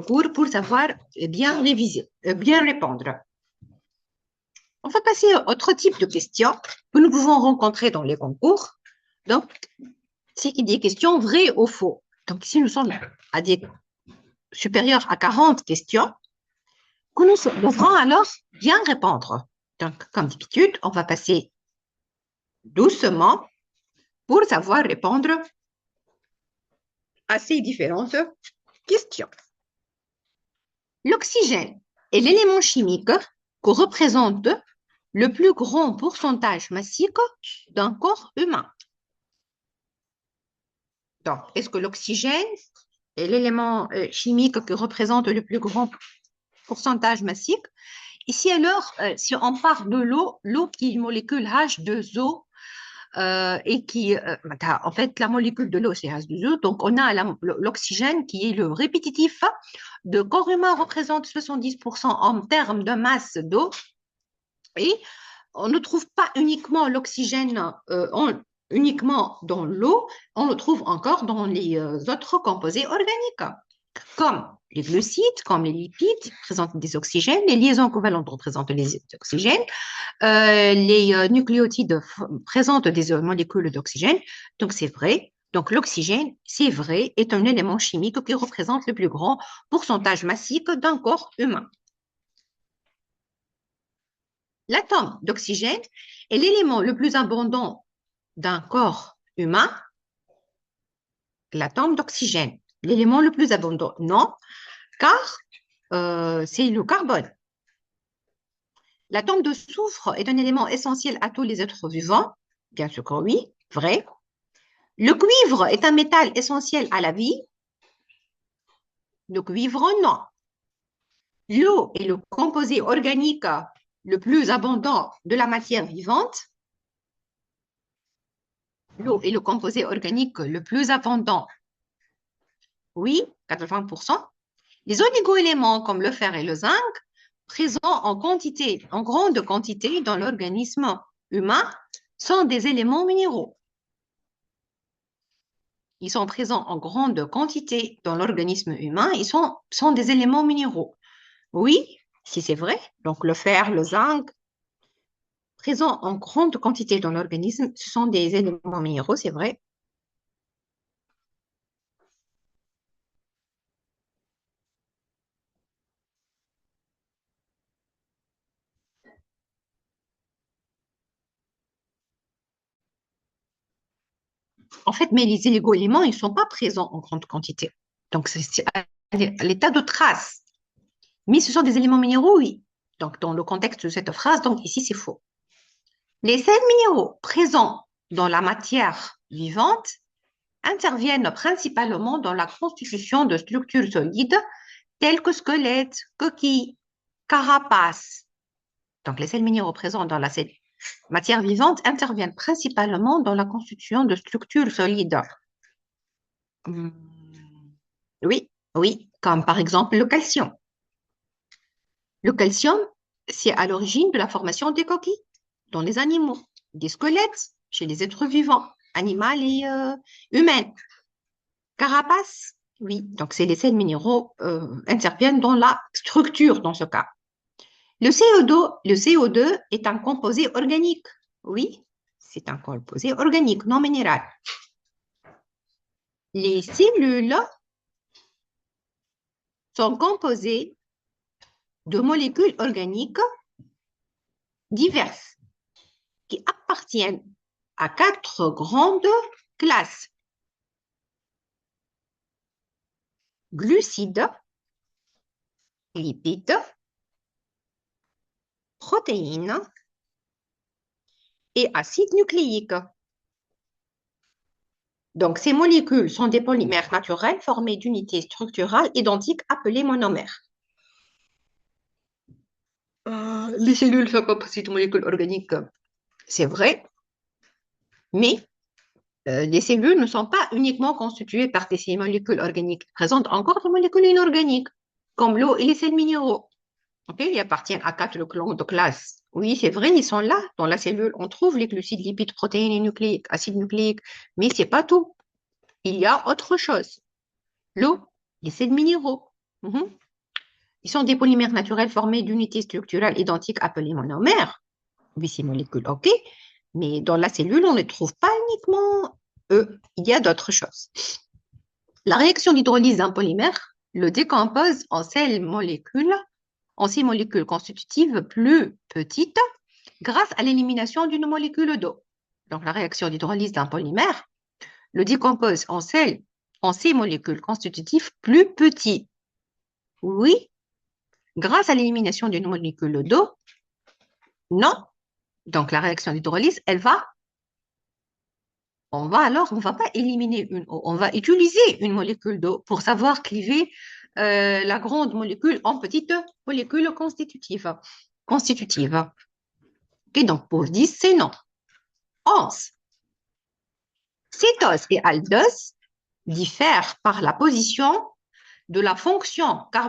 cours pour savoir bien réviser, bien répondre. On va passer à autre type de questions que nous pouvons rencontrer dans les concours. Donc, c'est des questions vraies ou faux. Donc, ici, nous sommes à des supérieurs à 40 questions que nous devrons alors bien répondre. Donc, comme d'habitude, on va passer doucement pour savoir répondre à ces différentes questions. L'oxygène est l'élément chimique que représente le plus grand pourcentage massique d'un corps humain. Donc, est-ce que l'oxygène est l'élément chimique qui représente le plus grand pourcentage massique? Ici, alors, si on parle de l'eau, l'eau qui est une molécule H2O et qui, en fait, la molécule de l'eau, c'est H2O, donc on a l'oxygène qui est le répétitif de corps humain représente 70% en termes de masse d'eau. Et on ne trouve pas uniquement l'oxygène uniquement dans l'eau, on le trouve encore dans les autres composés organiques, comme les glucides, comme les lipides, qui présentent des oxygènes, les liaisons covalentes représentent les oxygènes, les nucléotides présentent des molécules d'oxygène, donc c'est vrai. Donc l'oxygène, c'est vrai, est un élément chimique qui représente le plus grand pourcentage massique d'un corps humain. L'atome d'oxygène est l'élément le plus abondant d'un corps humain. L'atome d'oxygène, l'élément le plus abondant, non, car c'est le carbone. L'atome de soufre est un élément essentiel à tous les êtres vivants. Bien sûr que oui, vrai. Le cuivre est un métal essentiel à la vie. Le cuivre, non. L'eau est le composé organique le plus abondant de la matière vivante. L'eau est le composé organique le plus abondant. Oui, 80%. Les oligoéléments comme le fer et le zinc, présents en grande quantité dans l'organisme humain, sont des éléments minéraux. Ils sont présents en grande quantité dans l'organisme humain, ils sont des éléments minéraux. Oui, si c'est vrai, donc le fer, le zinc, présents en grande quantité dans l'organisme, ce sont des éléments minéraux, c'est vrai. En fait, mais les oligo-éléments, ils ne sont pas présents en grande quantité. Donc, c'est à l'état de trace. Mais ce sont des éléments minéraux, oui. Donc, dans le contexte de cette phrase, donc ici, c'est faux. Les sels minéraux présents dans la matière vivante interviennent principalement dans la constitution de structures solides telles que squelettes, coquilles, carapaces. Donc, les sels minéraux présents dans la matière vivante interviennent principalement dans la constitution de structures solides. Oui, oui, comme par exemple le calcium. Le calcium, c'est à l'origine de la formation des coquilles dans les animaux, des squelettes chez les êtres vivants, animaux et humains. Carapace, oui, donc c'est les sels minéraux interviennent dans la structure dans ce cas. Le CO2 est un composé organique. Oui, c'est un composé organique, non minéral. Les cellules sont composées de molécules organiques diverses qui appartiennent à 4 grandes classes. Glucides, lipides, protéines et acides nucléiques. Donc, ces molécules sont des polymères naturels formés d'unités structurales identiques appelées monomères. Les cellules sont composées de molécules organiques, c'est vrai, mais les cellules ne sont pas uniquement constituées par ces molécules organiques. Elles présentent encore des molécules inorganiques, comme l'eau et les sels minéraux. Okay, ils appartiennent à 4 de classe. Oui, c'est vrai, ils sont là. Dans la cellule, on trouve les glucides, lipides, protéines et nucléiques, acides nucléiques. Mais ce n'est pas tout. Il y a autre chose. L'eau, les sels minéraux, Mhm. Ils sont des polymères naturels formés d'unités structurales identiques appelées monomères. Oui, ces molécules, OK. Mais dans la cellule, on ne trouve pas uniquement eux. Il y a d'autres choses. La réaction d'hydrolyse d'un polymère le décompose en ces molécules constitutives plus petites grâce à l'élimination d'une molécule d'eau. Donc, la réaction d'hydrolyse d'un polymère le décompose en ces molécules constitutives plus petites. Oui, grâce à l'élimination d'une molécule d'eau, non. Donc, la réaction d'hydrolyse, on va pas éliminer une eau, on va utiliser une molécule d'eau pour savoir cliver la grande molécule en petites molécules constitutives. Ok, donc, pour 10, c'est non. 11. Cétose et aldose diffèrent par la position de la fonction carbonique